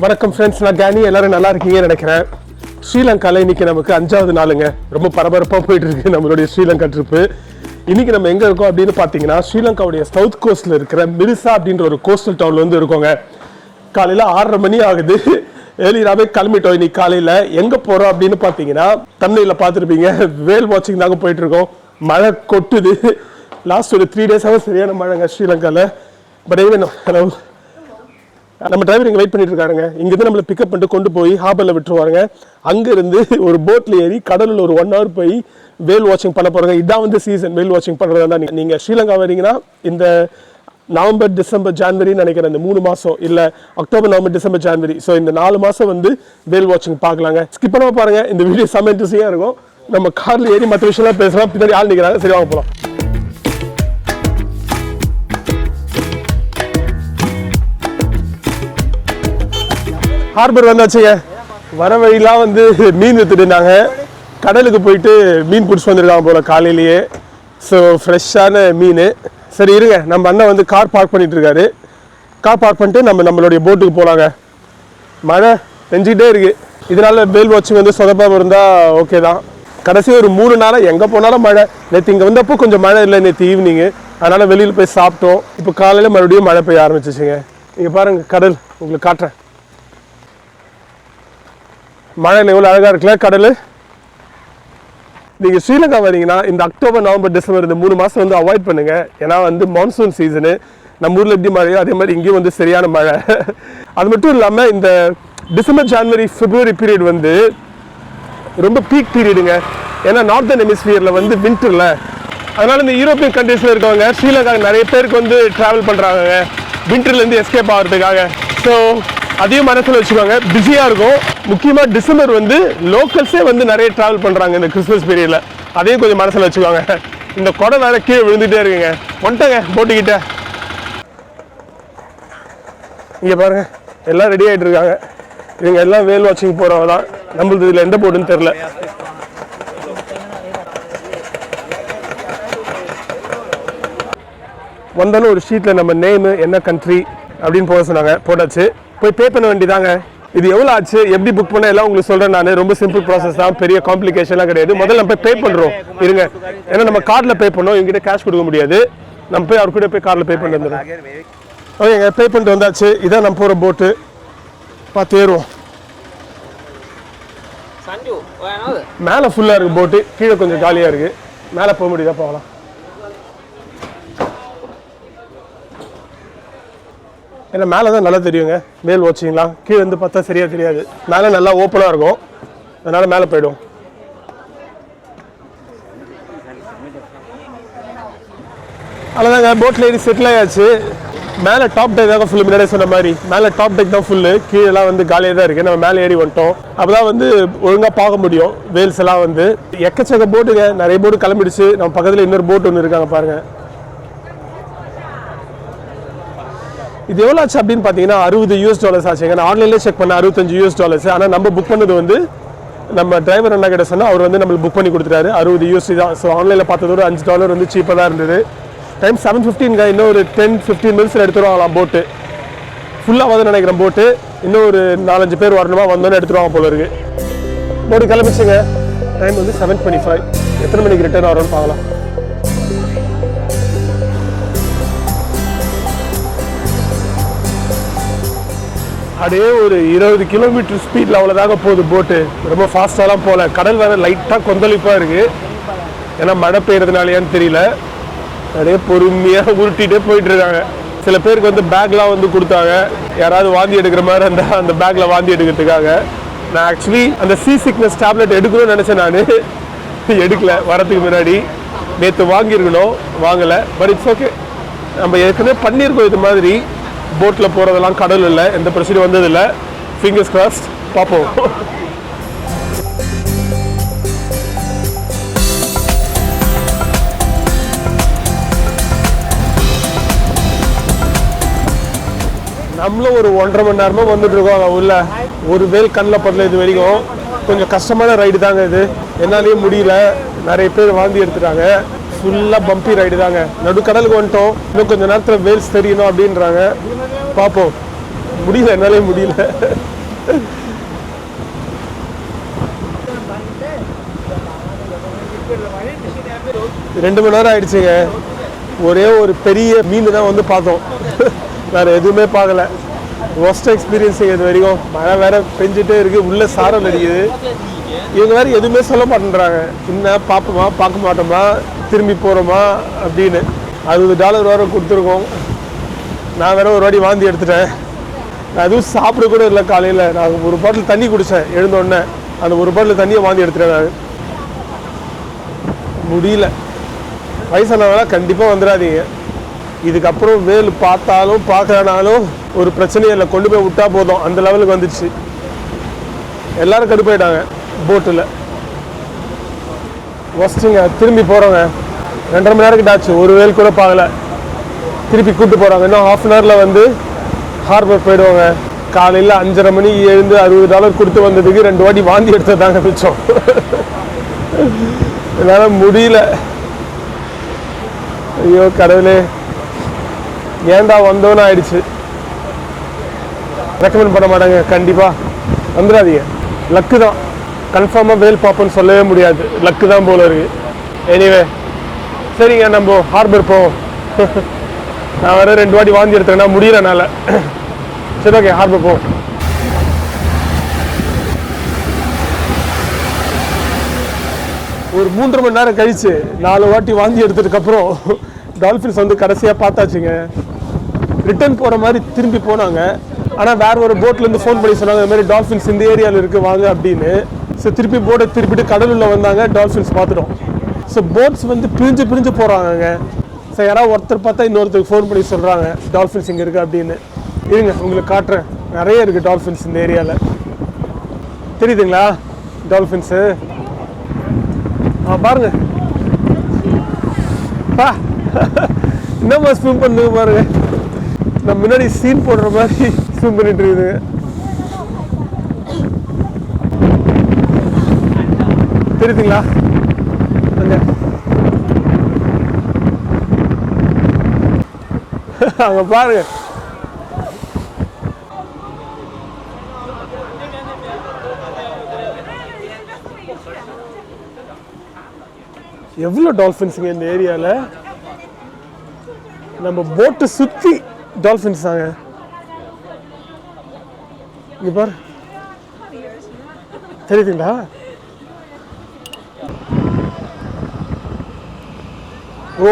வணக்கம் ஃப்ரெண்ட்ஸ், நான் கேனி. எல்லாரும் நல்லா இருக்கீங்கன்னு நினைக்கிறேன். ஸ்ரீலங்காவில் இன்னைக்கு நமக்கு 5வது நாளுங்க. ரொம்ப பரபரப்பாக போயிட்டு இருக்கு நம்மளுடைய ஸ்ரீலங்கா ட்ரிப்பு. இன்னைக்கு நம்ம எங்கே இருக்கோம் அப்படின்னு பார்த்தீங்கன்னா, ஸ்ரீலங்காவுடைய சவுத் கோஸ்ட்டில் இருக்கிற மிரிசா அப்படின்ற ஒரு கோஸ்டல் டவுனில் வந்து இருக்கோங்க. காலையில் 6:30 மணி ஆகுது. ஏர்லியாகவே கிளம்பிட்டோம். இன்னைக்கு காலையில் எங்கே போகிறோம் அப்படின்னு பார்த்தீங்கன்னா, தம்ப்நெயிலில் பார்த்துருப்பீங்க, வேல் வாட்சிங் தாங்க போயிட்டு இருக்கோம். மழை கொட்டுது. லாஸ்ட் ஒரு 3 டேஸாக சரியான மழைங்க ஸ்ரீலங்காவில். பட் ஈவன் ஹலோ, நம்ம டிரைவர் இங்கே வெயிட் பண்ணிட்டு இருக்காருங்க. இங்கேருந்து நம்மளை பிக்கப் பண்ணிட்டு கொண்டு போய் ஹார்பரில் விட்டுருவாங்க. அங்கேருந்து ஒரு போட்டில் ஏறி கடலில் ஒரு 1 hour போய் வேல் வாட்சிங் பண்ண போகிறாங்க. இதான் வந்து சீசன் வேல் வாட்சிங் பண்ணுறது தான். நீங்கள் ஸ்ரீலங்கா வரீங்கன்னா இந்த நவம்பர், டிசம்பர், ஜான்வரின்னு நினைக்கிறேன், இந்த 3 மாதம், இல்லை October, November, December, January, so இந்த 4 மாதம் வந்து வேல் வாட்சிங் பார்க்கலாங்க. ஸ்கிப் பண்ணாம பாருங்க, இந்த வீடியோ செம்ம இன்ட்ரெஸ்டிங்காக இருக்கும். நம்ம காரில் ஏறி மற்ற விஷயம்லாம் பேசலாம். பின்னாடி ஆள் நிற்கிறாங்க. சரி, வாங்க போகலாம். ஹார்பர் வந்தாச்சுங்க. வர வழியெலாம் வந்து மீன் விற்றுட்டுருந்தாங்க. கடலுக்கு போயிட்டு மீன் பிடிச்சி வந்திருக்காங்க போல் காலையிலேயே. ஸோ ஃப்ரெஷ்ஷான மீன். சரி இருங்க, நம்ம அண்ணன் வந்து கார் பார்க் பண்ணிட்டு இருக்காரு. கார் பார்க் பண்ணிட்டு நம்மளுடைய போட்டுக்கு போகலாங்க. மழை பெஞ்சிக்கிட்டே இருக்குது. இதனால வேல் வாட்சிங் வந்து சொதப்பாமல் இருந்தால் ஓகே தான். கடைசி ஒரு 3 நாளாக எங்கே போனாலும் மழை. நேற்று இங்கே வந்தப்போ கொஞ்சம் மழை இல்லை, நேற்று ஈவினிங்கு. அதனால் வெளியில் போய் சாப்பிட்டோம். இப்போ காலையில் மறுபடியும் மழை பெய்ய ஆரம்பிச்சிச்சுங்க. இங்கே பாருங்கள் கடல், உங்களுக்கு காட்டுறேன். மழையில் எவ்வளோ அழகாக இருக்குல்ல கடல். நீங்கள் ஸ்ரீலங்கா வரீங்கன்னா இந்த அக்டோபர், நவம்பர், டிசம்பர் இந்த 3 மாதம் வந்து அவாய்ட் பண்ணுங்கள். ஏன்னா வந்து மான்சூன் சீசனு. நம்ம ஊரில் எப்படி மழையோ அதே மாதிரி இங்கேயும் வந்து சரியான மழை. அது மட்டும் இல்லாமல் இந்த டிசம்பர், ஜான்வரி, பிப்ரவரி பீரியட் வந்து ரொம்ப பீக் பீரியடுங்க. ஏன்னா நார்த்தன் ஹெமிஸ்பியரில் வந்து வின்டரில். அதனால் இந்த யூரோப்பியன் கண்ட்ரீஸில் இருக்கவங்க ஸ்ரீலங்காவுக்கு நிறைய பேருக்கு வந்து ட்ராவல் பண்ணுறாங்க வின்டர்லேருந்து எஸ்கேப் ஆகிறதுக்காக. ஸோ அதையும் மனசில் வச்சுக்கோங்க, பிஸியாக இருக்கும். முக்கியமாக டிசம்பர் வந்து லோக்கல்ஸே வந்து நிறைய ட்ராவல் பண்ணுறாங்க இந்த கிறிஸ்மஸ் பீரியடில். அதையும் கொஞ்சம் மனசில் வச்சுக்கோங்க. இந்த குடம் வேறு கீழே விழுந்துகிட்டே இருக்குங்க. வந்துட்டேங்க போட்டுக்கிட்ட. இங்கே பாருங்கள், எல்லாம் ரெடி ஆகிட்டு இருக்காங்க. இவங்க எல்லாம் வேல் வாட்சிங் போகிறவங்க தான். நம்மளுக்கு இதில் எந்த போட்டுன்னு தெரில. வந்தாலும் ஒரு ஷீட்டில் நம்ம நேமு, என்ன கண்ட்ரி அப்படின்னு போக சொன்னாங்க. போட்டாச்சு. போய் பே பண்ண வேண்டியதாங்க. இது எவ்வளோ ஆச்சு, எப்படி புக் பண்ண எல்லாம் உங்களுக்கு சொல்கிறேன் நான். ரொம்ப சிம்பிள் ப்ராசஸ் தான், பெரிய காம்ப்ளிகேஷன்லாம் கிடையாது. முதல்ல நம்ம போய் பே பண்ணுறோம் இருங்க. ஏன்னா நம்ம கார்டில் பே பண்ணோம், இவங்ககிட்ட கேஷ் கொடுக்க முடியாது. நம்ம போய் அவர் கூட போய் கார்டில் பே பண்ணிட்டு வந்துடுறோம். ஓகேங்க, பே பண்ணிட்டு வந்தாச்சு. இதான் நம்ம போகிற போட்டு. பார்த்து ஏறுவோம். மேலே ஃபுல்லாக இருக்குது போட்டு, கீழே கொஞ்சம் காலியாக இருக்குது. மேலே போக முடியுதா, போகலாம். ஏன்னா மேலே தான் நல்லா தெரியுங்க வேல் வாட்சிங்லாம். கீழே வந்து பார்த்தா சரியாக தெரியாது. மேலே நல்லா ஓப்பனாக இருக்கும், அதனால் மேலே போய்டும். அவ்வளோதாங்க, போட்டில் ஏறி செட்டில் ஆயாச்சு. மேலே டாப் டெக் தாங்க ஃபுல்லு. முன்னாடியே சொன்ன மாதிரி மேலே டாப் டெக் தான் ஃபுல்லு. கீழெல்லாம் வந்து காலியாக தான் இருக்குது. நம்ம மேலே ஏறி வந்துட்டோம். அப்போ தான் வந்து ஒழுங்காக பார்க்க முடியும் வேல்ஸ் எல்லாம். வந்து எக்கச்சக்க போட்டுங்க, நிறைய போட்டு கிளம்பிடுச்சு. நம்ம பக்கத்தில் இன்னொரு போட்டு ஒன்று இருக்காங்க பாருங்கள். இது எவ்வளோ ஆச்சு அப்படின்னு பார்த்தீங்கன்னா $60 ஆச்சுங்க. நான் ஆன்லைன்லேயே செக் பண்ணேன், $65. ஆனால் நம்ம புக் பண்ணது வந்து நம்ம டிரைவர் அண்ணா கிட்ட சொன்னால் அவர் வந்து நம்மளுக்கு புக் பண்ணி கொடுத்துட்டாரு. $60 தான். ஸோ ஆன்லைனில் பார்த்ததோட $5 வந்து சீப்பாக தான் இருந்தது. டைம் 7:15ங்க. இன்னும் ஒரு 10-15 மினிட்ஸில் எடுத்துருவாங்களாம் போட்டு. ஃபுல்லாக வந்து நினைக்கிறேன் போட்டு. இன்னும் ஒரு 4-5 பேர் வரணுமா, வந்தோன்னே எடுத்துருவாங்க போல இருக்குது. போட்டு கிளம்பிச்சுங்க. டைம் வந்து 7:25. எத்தனை மணிக்கு ரிட்டர்ன் ஆகிறோன்னு பார்க்கலாம். அப்படியே ஒரு 20 கிலோமீட்டர் ஸ்பீடில் அவ்வளோதாங்க போகுது போட்டு. ரொம்ப ஃபாஸ்ட்டாலாம் போகல. கடல் வேறு லைட்டாக கொந்தளிப்பாக இருக்குது. ஏன்னா மழை பெய்யறதுனாலையான்னு தெரியல. அப்படியே பொறுமையாக உருட்டிகிட்டே போயிட்டுருக்காங்க. சில பேருக்கு வந்து பேக்லாம் வந்து கொடுத்தாங்க, யாராவது வாந்தி எடுக்கிற மாதிரி அந்த பேக்கில் வாந்தி எடுக்கிறதுக்காக. நான் ஆக்சுவலி அந்த சீ சிக்னஸ் டேப்லெட் எடுக்கணும்னு நினச்சேன். நான் எடுக்கல வரதுக்கு முன்னாடி. நேற்று வாங்கியிருக்கணும், வாங்கலை. But it's okay. நம்ம ஏற்கனவே பண்ணியிருக்கோம் இது மாதிரி. போட்டில் போகிறதெல்லாம் கடல் இல்லை, எந்த பிரச்சனையும் வந்ததில்லை. ஃபிங்கர்ஸ் கிராஸ்ட், பார்ப்போம். நம்மளும் ஒரு 1.5 மணி நேரமாக வந்துட்டு இருக்கோம் உள்ள. ஒரு வேல் கண்ணில் படல இது வரைக்கும். கொஞ்சம் கஷ்டமான ரைடு தாங்க இது. என்னாலேயும் முடியல. நிறைய பேர் வாந்தி எடுத்துட்டாங்க. ஃபுல்லாக பம்பி ரைடு தாங்க. நடுக்கடலுக்கு வந்துட்டோம். இன்னும் கொஞ்சம் நேரத்தில் வேல்ஸ் தெரியணும் அப்படின்றாங்க. பார்ப்போம். முடியல, என்னாலே முடியல. 2 மணி நேரம் ஆயிடுச்சுங்க. ஒரே ஒரு பெரிய மீன் தான் வந்து பார்த்தோம், வேறு எதுவுமே பார்க்கல. ஒஸ்ட் எக்ஸ்பீரியன்ஸ் இது வரைக்கும். மழை வேற பெஞ்சிட்டே இருக்குது, உள்ளே சாரல் அடிக்குது. இவங்க வேறு எதுவுமே சொல்ல மாட்டேன்றாங்க. இன்னும் பார்ப்போமா பார்க்க மாட்டோமா திரும்பி போகிறோமா அப்படின்னு. $60 வேறு கொடுத்துருக்கோம். நான் வேற ஒரு வாட்டி வாந்தி எடுத்துட்டேன். நான் எதுவும் சாப்பிட கூட இல்லை. காலையில் நான் ஒரு பாட்டில் தண்ணி குடித்தேன் எழுந்தோடனே. அந்த ஒரு பாட்டில் தண்ணியை வாந்தி எடுத்துட்டேன் நான். முடியல. வயசானவங்களாம் கண்டிப்பாக வந்துடாதீங்க. இதுக்கப்புறம் வேல் பார்த்தாலும் பார்க்கறனாலும் ஒரு பிரச்சனையும் இல்லை, கொண்டு போய் விட்டா போதும், அந்த லெவலுக்கு வந்துடுச்சு. எல்லாரும் கடுப்பாயிட்டாங்க போட்டில். ஃபஸ்ட்டுங்க திரும்பி போகிறோங்க. 2.5 மணி நேரம் கிட்ட ஆச்சு, ஒரு வேல் கூட பார்க்கல. திருப்பி கூப்பிட்டு போகிறாங்க. இன்னும் ½ அன் ஹவரில் வந்து ஹார்பர் போயிடுவாங்க. காலையில் 5:30 மணி எழுந்து $60 கொடுத்து வந்ததுக்கு 2 வாட்டி வாந்தி எடுத்ததாங்க மிச்சம். என்னால் முடியல. ஐயோ கடவுளே, ஏன்டா வந்தோன்னு ஆயிடுச்சு. ரெக்கமெண்ட் பண்ண மாட்டாங்க, கண்டிப்பாக வந்துடாதீங்க. லக்கு தான், கன்ஃபார்மாக வேல் பார்ப்போன்னு சொல்லவே முடியாது, லக்கு தான் போல இருக்கு. எனிவே சரிங்க, நம்ம ஹார்பர் போவோம். நான் வேறு 2 வாட்டி வாந்தி எடுத்தேன்னா முடியலனால. சரி ஓகே, ஹார்பர் போவோம். ஒரு 3.5 மணி நேரம் கழிச்சு 4 வாட்டி வாந்தி எடுத்ததுக்கப்புறம் டால்ஃபின்ஸ் வந்து கடைசியாக பார்த்தாச்சுங்க. ரிட்டர்ன் போகிற மாதிரி திரும்பி போனாங்க. ஆனால் வேறு ஒரு போட்லேருந்து ஃபோன் பண்ணி சொன்னாங்க, இந்த மாதிரி டால்ஃபின்ஸ் இந்த ஏரியாவில் இருக்குது வாங்க அப்படின்னு. ஸோ திருப்பி போட்டை திருப்பிட்டு கடலுள்ள வந்தாங்க, டால்ஃபின்ஸ் பார்த்துட்டோம். ஸோ போட்ஸ் வந்து பிரிஞ்சு போகிறாங்கங்க. ஸோ யாராவது ஒருத்தர் பார்த்தா இன்னொருத்தருக்கு ஃபோன் பண்ணி சொல்கிறாங்க டால்ஃபின்ஸ் இங்கே இருக்குது அப்படின்னு. இருங்க உங்களுக்கு காட்டுறேன், நிறைய இருக்குது டால்ஃபின்ஸ் இந்த ஏரியாவில். தெரியுதுங்களா டால்ஃபின்ஸு? பாருங்க பா, என்னம்மா ஸ்விம் பண்ணுங்க பாருங்க. நம்ம முன்னாடி சீன் போடுற மாதிரி ஸ்விம் பண்ணிட்டு இருக்குதுங்க. தெரியுதுங்களா? அங்க பாருங்க. எவ்வளோ டால்ஃபின்ஸுங்க இந்த ஏரியாவில். நம்ம போட்டு சுற்றி டால்ஃபின்ஸ் தாங்க. இங்கே பாரு, தெரியுதுங்களா? ஓ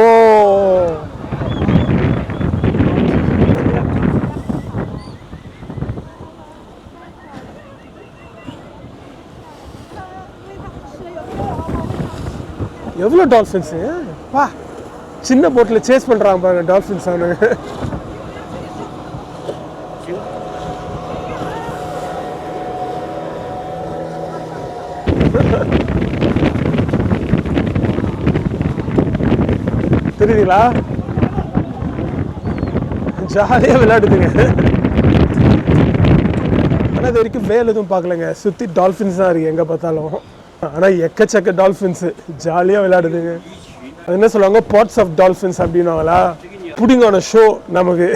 எவ்வளோ டால்ஃபின்ஸு வா. சின்ன போட்டில் சேஸ் பண்ணுறாங்க பாருங்க டால்ஃபின்ஸ். அவனுங்க தெரியுதுங்களா? ஜாலியாக விளையாடுதுங்க. ஆனால் இது வரைக்கும் வேல் எதுவும் பார்க்கலங்க, சுற்றி டால்ஃபின்ஸ் தான் இருக்குது எங்கே பார்த்தாலும். ஆனால் எக்கச்சக்க டால்ஃபின்ஸு ஜாலியாக விளையாடுதுங்க. அது என்ன சொல்லுவாங்க, பார்ட்ஸ் ஆஃப் டால்ஃபின்ஸ் அப்படின்னாங்களா. புடிங்கான ஷோ நமக்கு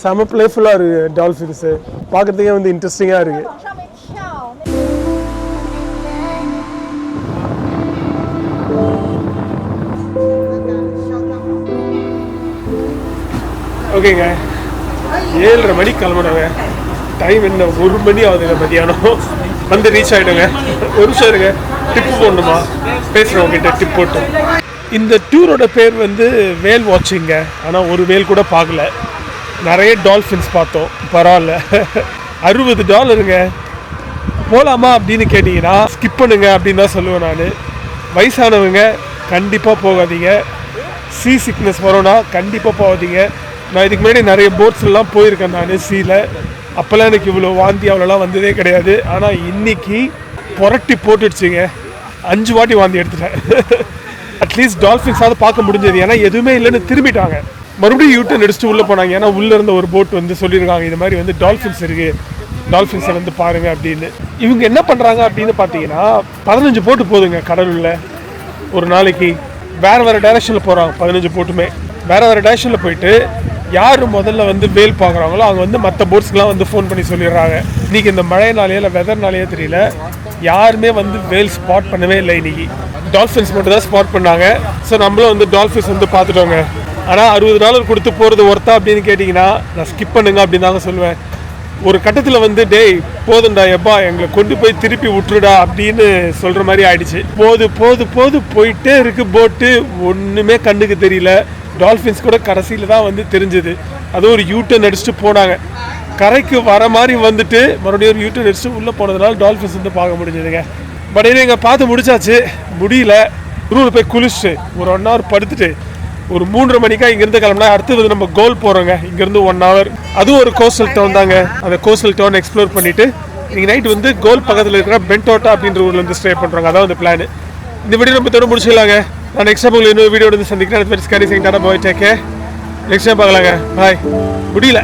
செம பிளேஃபுல்லாக இருக்குது டால்ஃபின்ஸு. பார்க்குறதுக்கே வந்து இன்ட்ரெஸ்டிங்காக இருக்குது. ஓகேங்க, 7:30 மணிக்கு கிளம்புனாங்க. டைம் என்ன 1 மணி ஆகுதுங்க மதியானம். வந்து ரீச் ஆகிடுங்க. ஒரு நிமிஷம் இருங்க, டிப்பு போடணுமா பேசுகிறவங்க கிட்ட டிப் போட்டு. இந்த டூரோட பேர் வந்து வேல் வாட்சிங்க. ஆனால் ஒரு வேல் கூட பார்க்கல. நிறைய டால்ஃபின்ஸ் பார்த்தோம், பரவாயில்ல. $60 போகலாமா அப்படின்னு கேட்டிங்கன்னா ஸ்கிப் பண்ணுங்க அப்படின்னு தான் சொல்லுவேன் நான். வயசானவங்க கண்டிப்பாக போகாதீங்க. சீ சிக்னஸ் வரோன்னா கண்டிப்பாக போகாதீங்க. நான் இதுக்கு முன்னாடி நிறைய போட்ஸ்லாம் போயிருக்கேன் நான் சீல. அப்போல்லாம் எனக்கு இவ்வளோ வாந்தி அவ்வளோலாம் வந்ததே கிடையாது. ஆனால் இன்றைக்கி புரட்டி போட்டுடுச்சுங்க. 5 வாட்டி வாந்தி எடுத்துட்டேன். அட்லீஸ்ட் டால்ஃபின்ஸாவது பார்க்க முடிஞ்சது. ஏன்னா எதுவுமே இல்லைன்னு திரும்பிட்டாங்க. மறுபடியும் யூட்டர்ன் அடிச்சுட்டு உள்ளே போனாங்க. ஏன்னா உள்ளே இருந்த ஒரு போட் வந்து சொல்லியிருக்காங்க, இது மாதிரி வந்து டால்ஃபின்ஸ் இருக்குது, டால்ஃபின்ஸை வந்து பாருங்கள் அப்படின்னு. இவங்க என்ன பண்ணுறாங்க அப்படின்னு பார்த்தீங்கன்னா 15 போட்டு போதுங்க கடலுள்ள ஒரு நாளைக்கு. வேறு டைரெக்ஷனில் போகிறாங்க. 15 போட்டுமே வேறு டைரெக்ஷனில் போயிட்டு யார் முதல்ல வந்து வேல் பார்க்குறாங்களோ அவங்க வந்து மற்ற போட்ஸ்க்கெலாம் வந்து ஃபோன் பண்ணி சொல்லிடுறாங்க. இன்றைக்கி இந்த மழைனாலேயே இல்லை வெதர்னாலேயே தெரியல, யாருமே வந்து வேல் ஸ்பாட் பண்ணவே இல்லை. இன்றைக்கி டால்ஃபின்ஸ் மட்டும் தான் ஸ்பாட் பண்ணாங்க. ஸோ நம்மளும் வந்து டால்ஃபின்ஸ் வந்து பார்த்துட்டோங்க. ஆனால் $60 கொடுத்து போகிறது ஒர்த்தா அப்படின்னு கேட்டிங்கன்னா நான் ஸ்கிப் பண்ணுங்க அப்படின்னு தாங்க சொல்லுவேன். ஒரு கட்டத்தில் வந்து டேய் போதுண்டா எப்பா எங்களை கொண்டு போய் திருப்பி விட்டுருடா அப்படின்னு சொல்கிற மாதிரி ஆயிடுச்சு. போது போயிட்டே இருக்குது போட்டு, ஒன்றுமே கண்ணுக்கு தெரியல. டால்ஃபின்ஸ் கூட கடைசியில் தான் வந்து தெரிஞ்சுது. அதுவும் ஒரு யூட்டர்ன் அடிச்சுட்டு போனாங்க. கரைக்கு வர மாதிரி வந்துட்டு மறுபடியும் ஒரு யூட்டர்ன் அடிச்சுட்டு உள்ளே போனதுனால டால்ஃபின்ஸ் வந்து பார்க்க முடிஞ்சதுங்க. பட் இங்கே பார்த்து முடிச்சாச்சு. முடியல, ரூமில் போய் குளிச்சுட்டு ஒரு 1 hour படுத்துட்டு ஒரு 3:30 மணிக்கா இங்கேருந்து கிளம்புனா அடுத்து வந்து நம்ம கோல் போகிறோங்க. இங்கேருந்து 1 hour. அதுவும் ஒரு கோஸ்டல் டவுன் தாங்க. அந்த கோஸ்டல் டவுன் எக்ஸ்ப்ளோர் பண்ணிவிட்டு நீங்கள் நைட் வந்து கோல் பக்கத்தில் இருக்கிற பென்டோட்டா அப்படின்ற ஊரில் வந்து ஸ்டே பண்ணுறாங்க. அதான் வந்து பிளான். இந்த வீடியோ நம்ம தொடர்ந்து முடிச்சிடலாங்க. நான் நெக்ஸ்ட் டைம் இன்னொரு வீடியோ வந்து சந்திக்கிறேன். ஸ்கேரி சிங் டாடா பாய், டேக் கேர். நெக்ஸ்ட் டைம் பார்க்கலாங்க. பாய். முடியல.